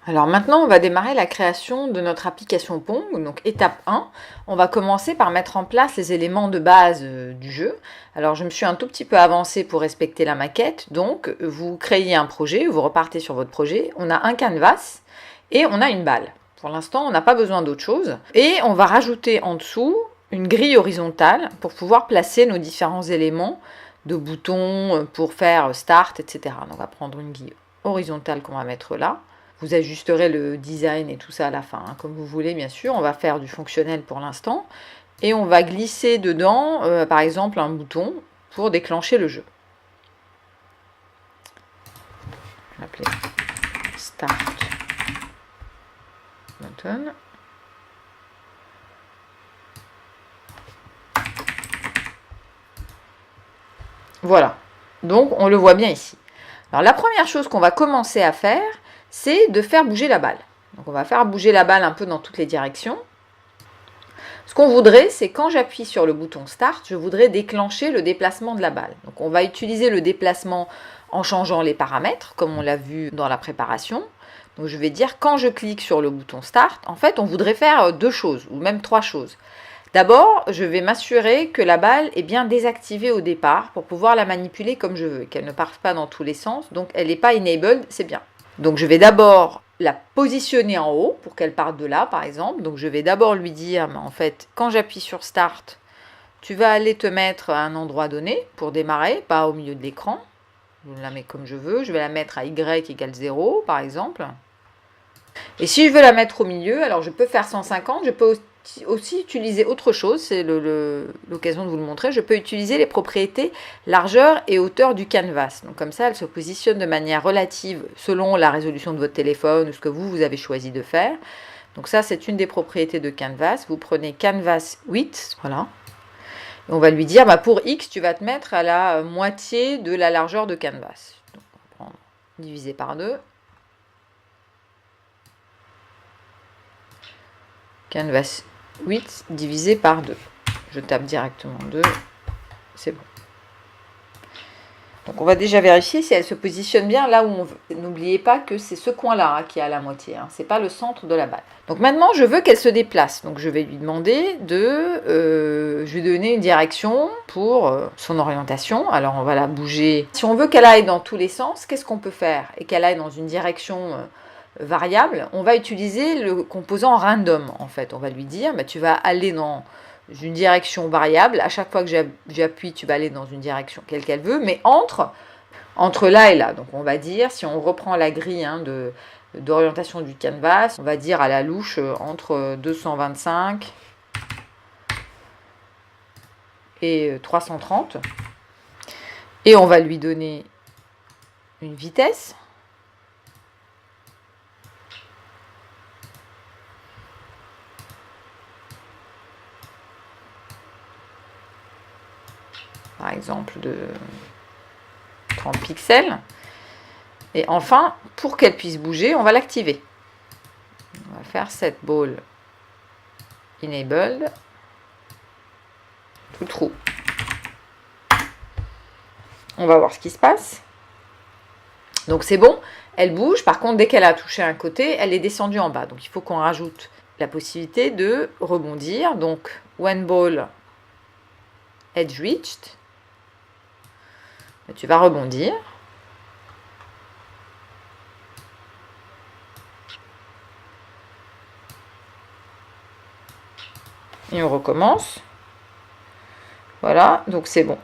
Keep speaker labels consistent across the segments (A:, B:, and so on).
A: Alors maintenant, on va démarrer la création de notre application Pong. Donc étape 1, on va commencer par mettre en place les éléments de base du jeu. Alors je me suis un tout petit peu avancée pour respecter la maquette. Donc vous créez un projet, vous repartez sur votre projet. On a un canvas et on a une balle. Pour l'instant, on n'a pas besoin d'autre chose. Et on va rajouter en dessous une grille horizontale pour pouvoir placer nos différents éléments de boutons pour faire start, etc. Donc on va prendre une grille horizontale qu'on va mettre là. Vous ajusterez le design et tout ça à la fin, hein, comme vous voulez bien sûr. On va faire du fonctionnel pour l'instant. Et on va glisser dedans, par exemple, un bouton pour déclencher le jeu. Je vais l'appeler Start Button. Voilà. Donc, on le voit bien ici. Alors, la première chose qu'on va commencer à faire, c'est de faire bouger la balle. Donc on va faire bouger la balle un peu dans toutes les directions. Ce qu'on voudrait, c'est quand j'appuie sur le bouton Start, je voudrais déclencher le déplacement de la balle. Donc on va utiliser le déplacement en changeant les paramètres, comme on l'a vu dans la préparation. Donc je vais dire, quand je clique sur le bouton Start, en fait on voudrait faire deux choses, ou même trois choses. D'abord, je vais m'assurer que la balle est bien désactivée au départ pour pouvoir la manipuler comme je veux, qu'elle ne parte pas dans tous les sens, donc elle n'est pas enabled, c'est bien. Donc je vais d'abord la positionner en haut pour qu'elle parte de là par exemple. Donc je vais d'abord lui dire, mais en fait, quand j'appuie sur Start, tu vas aller te mettre à un endroit donné pour démarrer, pas au milieu de l'écran. Je la mets comme je veux. Je vais la mettre à Y égale 0 par exemple. Et si je veux la mettre au milieu, alors je peux faire 150, je peux aussi utiliser autre chose, c'est l'occasion de vous le montrer, je peux utiliser les propriétés largeur et hauteur du canvas. Donc comme ça, elle se positionne de manière relative selon la résolution de votre téléphone ou ce que vous avez choisi de faire. Donc ça, c'est une des propriétés de canvas. Vous prenez canvas width, voilà. Et on va lui dire, bah pour X, tu vas te mettre à la moitié de la largeur de canvas. Donc on va prendre divisé par 2. Canvas 8 divisé par 2. Je tape directement 2, c'est bon. Donc on va déjà vérifier si elle se positionne bien là où on veut. N'oubliez pas que c'est ce coin-là qui est à la moitié, hein. C'est pas le centre de la balle. Donc maintenant je veux qu'elle se déplace. Donc je vais lui demander je vais donner une direction pour son orientation. Alors on va la bouger. Si on veut qu'elle aille dans tous les sens, qu'est-ce qu'on peut faire? Et qu'elle aille dans une direction variable, on va utiliser le composant random en fait. On va lui dire, bah, tu vas aller dans une direction variable. À chaque fois que j'appuie, tu vas aller dans une direction qu'elle veut, mais entre là et là. Donc on va dire, si on reprend la grille d'orientation du canvas, on va dire à la louche entre 225 et 330. Et on va lui donner une vitesse. Par exemple de 30 pixels. Et enfin, pour qu'elle puisse bouger, on va l'activer. On va faire set ball enabled to true. On va voir ce qui se passe. Donc c'est bon, elle bouge. Par contre, dès qu'elle a touché un côté, elle est descendue en bas. Donc il faut qu'on rajoute la possibilité de rebondir. Donc when ball edge reached, tu vas rebondir. Et on recommence. Voilà, donc c'est bon.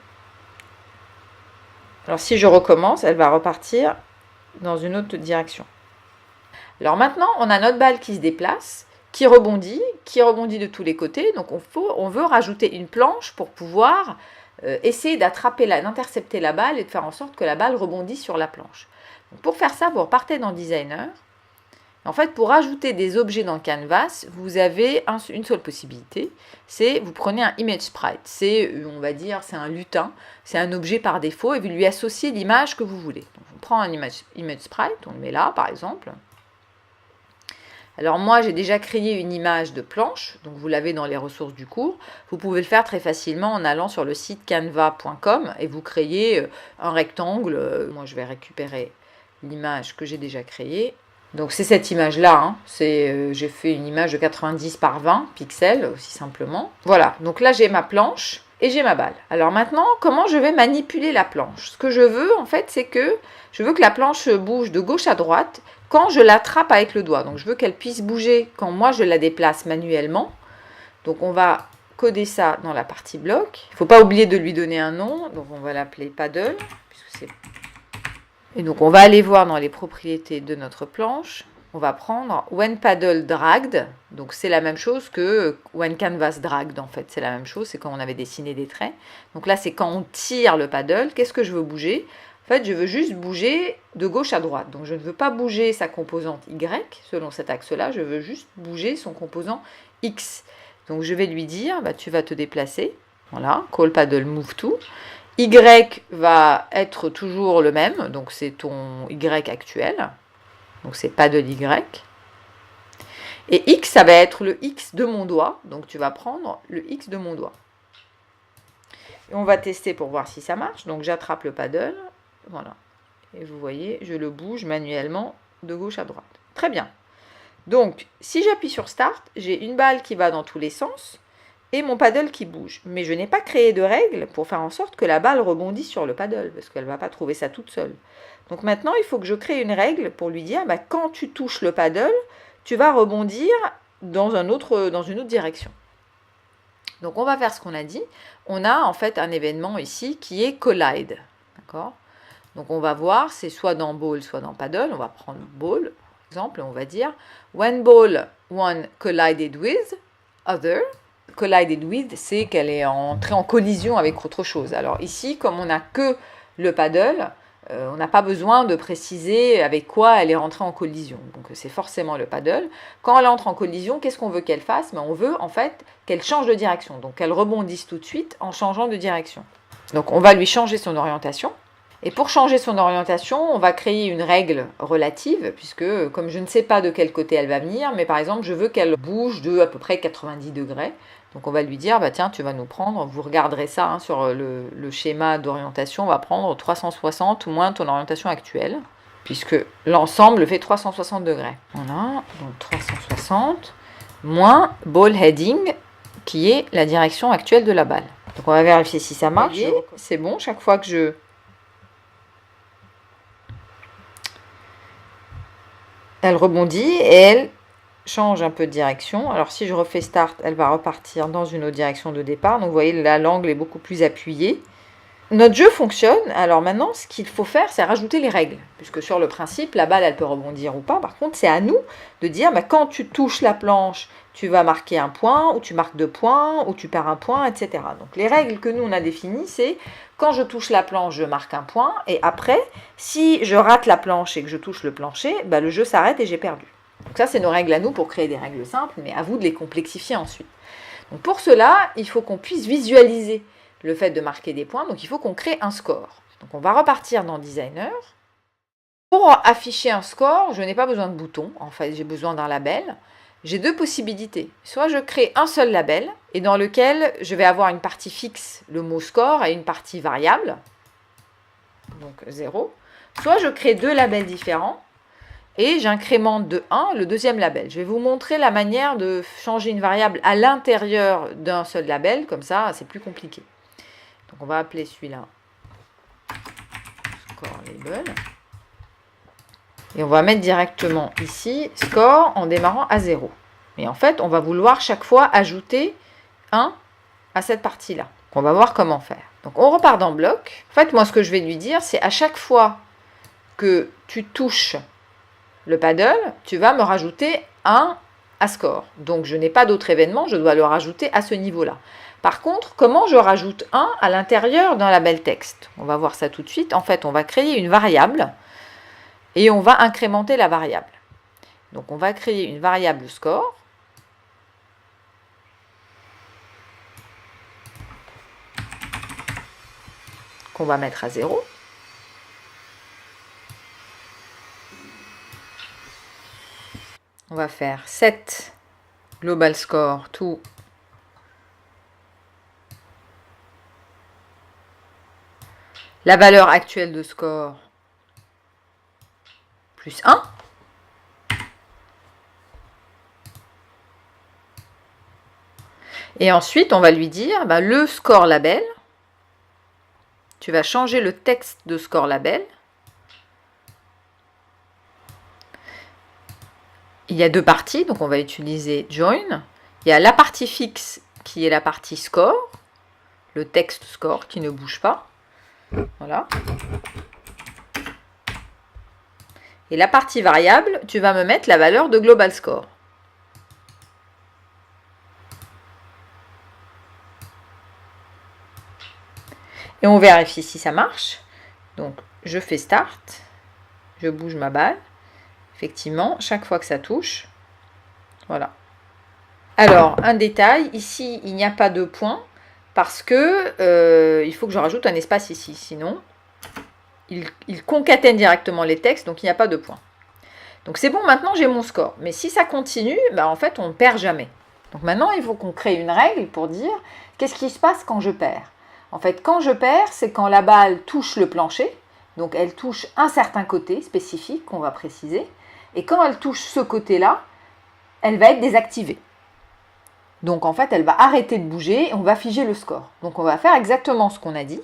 A: Alors si je recommence, elle va repartir dans une autre direction. Alors maintenant, on a notre balle qui se déplace, qui rebondit de tous les côtés. Donc on veut rajouter une planche pour pouvoir essayer d'intercepter la balle et de faire en sorte que la balle rebondisse sur la planche. Donc pour faire ça, vous repartez dans Designer. En fait, pour ajouter des objets dans Canvas, vous avez une seule possibilité, c'est vous prenez un image sprite. C'est, on va dire, c'est un lutin, c'est un objet par défaut et vous lui associez l'image que vous voulez. Donc on prend un image sprite, on le met là par exemple. Alors moi, j'ai déjà créé une image de planche, donc vous l'avez dans les ressources du cours. Vous pouvez le faire très facilement en allant sur le site canva.com et vous créez un rectangle. Moi, je vais récupérer l'image que j'ai déjà créée. Donc c'est cette image-là, hein. J'ai fait une image de 90 par 20 pixels, aussi simplement. Voilà, donc là j'ai ma planche et j'ai ma balle. Alors maintenant, comment je vais manipuler la planche? Ce que je veux, en fait, c'est que je veux que la planche bouge de gauche à droite quand je l'attrape avec le doigt. Donc je veux qu'elle puisse bouger quand moi je la déplace manuellement. Donc on va coder ça dans la partie bloc. Il ne faut pas oublier de lui donner un nom, donc on va l'appeler paddle, puisque c'est... Et donc, on va aller voir dans les propriétés de notre planche. On va prendre when paddle dragged. Donc, c'est la même chose que when canvas dragged, en fait. C'est la même chose, c'est quand on avait dessiné des traits. Donc là, c'est quand on tire le paddle. Qu'est-ce que je veux bouger? En fait, je veux juste bouger de gauche à droite. Donc, je ne veux pas bouger sa composante Y, selon cet axe-là. Je veux juste bouger son composant X. Donc, je vais lui dire, bah, tu vas te déplacer. Voilà, call paddle move to. Y va être toujours le même, donc c'est ton Y actuel, donc c'est pas de Y. Et X, ça va être le X de mon doigt, donc tu vas prendre le X de mon doigt. Et on va tester pour voir si ça marche, donc j'attrape le paddle, voilà. Et vous voyez, je le bouge manuellement de gauche à droite. Très bien. Donc, si j'appuie sur Start, j'ai une balle qui va dans tous les sens, et mon paddle qui bouge. Mais je n'ai pas créé de règle pour faire en sorte que la balle rebondisse sur le paddle, parce qu'elle ne va pas trouver ça toute seule. Donc maintenant, il faut que je crée une règle pour lui dire, bah, quand tu touches le paddle, tu vas rebondir dans une autre direction. Donc on va faire ce qu'on a dit. On a en fait un événement ici qui est collide. D'accord ? Donc on va voir, c'est soit dans ball, soit dans paddle. On va prendre ball, par exemple, et on va dire, when ball one collided with other, collided with, c'est qu'elle est entrée en collision avec autre chose. Alors ici, comme on n'a que le paddle, on n'a pas besoin de préciser avec quoi elle est rentrée en collision. Donc c'est forcément le paddle. Quand elle entre en collision, qu'est-ce qu'on veut qu'elle fasse? On veut en fait qu'elle change de direction. Donc qu'elle rebondisse tout de suite en changeant de direction. Donc on va lui changer son orientation. Et pour changer son orientation, on va créer une règle relative, puisque comme je ne sais pas de quel côté elle va venir, mais par exemple, je veux qu'elle bouge de à peu près 90 degrés. Donc on va lui dire, bah tiens, tu vas nous prendre, vous regarderez ça hein, sur le schéma d'orientation, on va prendre 360 moins ton orientation actuelle, puisque l'ensemble fait 360 degrés. Voilà, donc 360 moins ball heading, qui est la direction actuelle de la balle. Donc on va vérifier si ça marche. C'est bon, chaque fois que elle rebondit et elle change un peu de direction. Alors si je refais Start, elle va repartir dans une autre direction de départ. Donc vous voyez, là, l'angle est beaucoup plus appuyé. Notre jeu fonctionne. Alors maintenant, ce qu'il faut faire, c'est rajouter les règles. Puisque sur le principe, la balle, elle peut rebondir ou pas. Par contre, c'est à nous de dire, bah, quand tu touches la planche, tu vas marquer un point, ou tu marques 2 points, ou tu perds un point, etc. Donc les règles que nous, on a définies, c'est quand je touche la planche, je marque un point. Et après, si je rate la planche et que je touche le plancher, bah, le jeu s'arrête et j'ai perdu. Donc ça, c'est nos règles à nous pour créer des règles simples, mais à vous de les complexifier ensuite. Donc pour cela, il faut qu'on puisse visualiser le fait de marquer des points, donc il faut qu'on crée un score. Donc on va repartir dans Designer. Pour afficher un score, je n'ai pas besoin de bouton, en fait j'ai besoin d'un label. J'ai deux possibilités. Soit je crée un seul label, et dans lequel je vais avoir une partie fixe, le mot score, et une partie variable, donc 0. Soit je crée deux labels différents, et j'incrémente de 1 le deuxième label. Je vais vous montrer la manière de changer une variable à l'intérieur d'un seul label, comme ça c'est plus compliqué. Donc on va appeler celui-là score label. Et on va mettre directement ici score en démarrant à 0. Mais en fait, on va vouloir chaque fois ajouter 1 à cette partie-là. On va voir comment faire. Donc on repart dans bloc. En fait, moi ce que je vais lui dire, c'est à chaque fois que tu touches le paddle, tu vas me rajouter 1 à score. Donc je n'ai pas d'autre événement, je dois le rajouter à ce niveau-là. Par contre, comment je rajoute 1 à l'intérieur d'un label texte? On va voir ça tout de suite. En fait, on va créer une variable et on va incrémenter la variable. Donc on va créer une variable score. Qu'on va mettre à 0. On va faire set global score to la valeur actuelle de score plus 1. Et ensuite, on va lui dire, le score label, tu vas changer le texte de score label. Il y a deux parties, donc on va utiliser join. Il y a la partie fixe qui est la partie score, le texte score qui ne bouge pas. Voilà. Et la partie variable, tu vas me mettre la valeur de global score. Et on vérifie si ça marche. Donc, je fais start. Je bouge ma balle. Effectivement, chaque fois que ça touche. Voilà. Alors, un détail. Ici, il n'y a pas de point. Parce que il faut que je rajoute un espace ici. Sinon, il concatène directement les textes. Donc, il n'y a pas de point. Donc, c'est bon. Maintenant, j'ai mon score. Mais si ça continue, en fait, on ne perd jamais. Donc, maintenant, il faut qu'on crée une règle pour dire qu'est-ce qui se passe quand je perds. En fait, quand je perds, c'est quand la balle touche le plancher. Donc, elle touche un certain côté spécifique qu'on va préciser. Et quand elle touche ce côté-là, elle va être désactivée. Donc, en fait, elle va arrêter de bouger et on va figer le score. Donc, on va faire exactement ce qu'on a dit.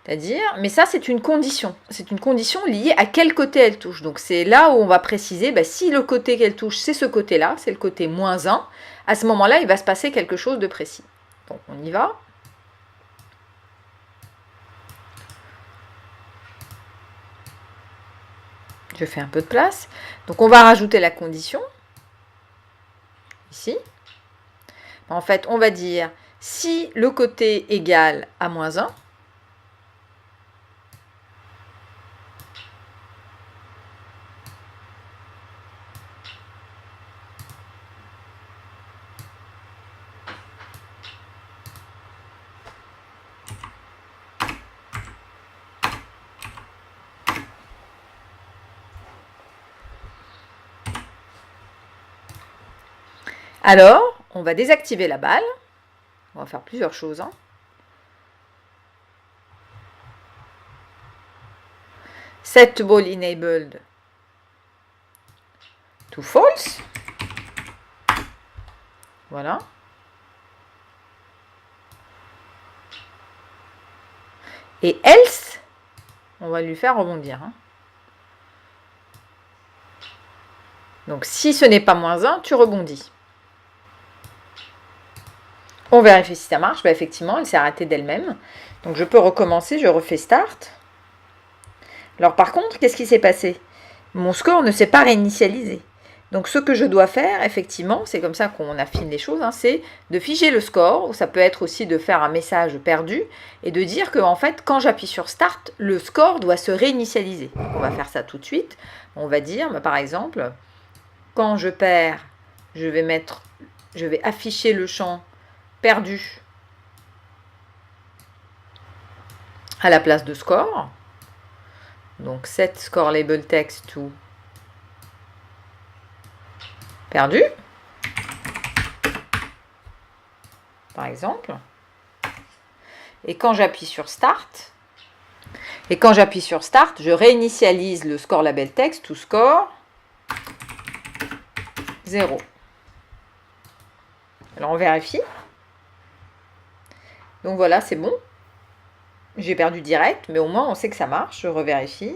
A: C'est-à-dire, mais ça, c'est une condition. C'est une condition liée à quel côté elle touche. Donc, c'est là où on va préciser, si le côté qu'elle touche, c'est ce côté-là, c'est le côté -1, à ce moment-là, il va se passer quelque chose de précis. Donc, on y va. Je fais un peu de place. Donc, on va rajouter la condition. Ici. En fait, on va dire si le côté égale à -1, alors, on va désactiver la balle. On va faire plusieurs choses. Set ball enabled to false. Voilà. Et else, on va lui faire rebondir. Donc, si ce n'est pas -1, tu rebondis. On vérifie si ça marche. Effectivement, elle s'est arrêtée d'elle-même. Donc, je peux recommencer. Je refais start. Alors, par contre, qu'est-ce qui s'est passé? Mon score ne s'est pas réinitialisé. Donc, ce que je dois faire, effectivement, c'est comme ça qu'on affine les choses, c'est de figer le score, ou ça peut être aussi de faire un message perdu, et de dire que, en fait, quand j'appuie sur Start, le score doit se réinitialiser. Donc, on va faire ça tout de suite. On va dire, par exemple, quand je perds, je vais afficher le champ perdu à la place de score. Donc, set score label text to perdu, par exemple. Et quand j'appuie sur Start, je réinitialise le score label text to score 0. Alors, on vérifie. Donc, voilà, c'est bon. J'ai perdu direct, mais au moins, on sait que ça marche. Je revérifie.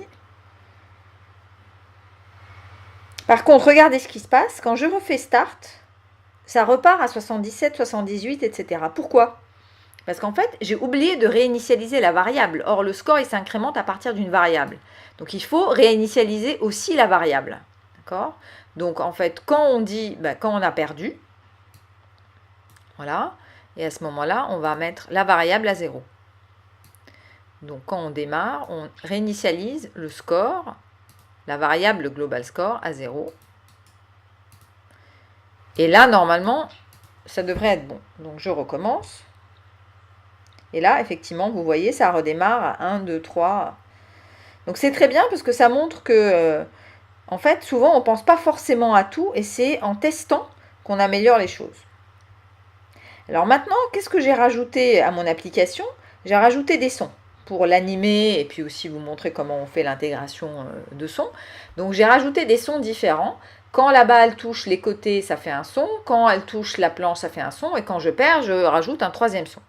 A: Par contre, regardez ce qui se passe. Quand je refais Start, ça repart à 77, 78, etc. Pourquoi? Parce qu'en fait, j'ai oublié de réinitialiser la variable. Or, le score, il s'incrémente à partir d'une variable. Donc, il faut réinitialiser aussi la variable. D'accord? Donc, en fait, quand on dit, quand on a perdu, voilà, et à ce moment-là, on va mettre la variable à 0. Donc, quand on démarre, on réinitialise le score, la variable global score à 0. Et là, normalement, ça devrait être bon. Donc, je recommence. Et là, effectivement, vous voyez, ça redémarre à 1, 2, 3. Donc, c'est très bien parce que ça montre que, en fait, souvent, on ne pense pas forcément à tout et c'est en testant qu'on améliore les choses. Alors maintenant, qu'est-ce que j'ai rajouté à mon application? J'ai rajouté des sons pour l'animer et puis aussi vous montrer comment on fait l'intégration de sons. Donc, j'ai rajouté des sons différents. Quand la balle touche les côtés, ça fait un son. Quand elle touche la planche, ça fait un son. Et quand je perds, je rajoute un troisième son.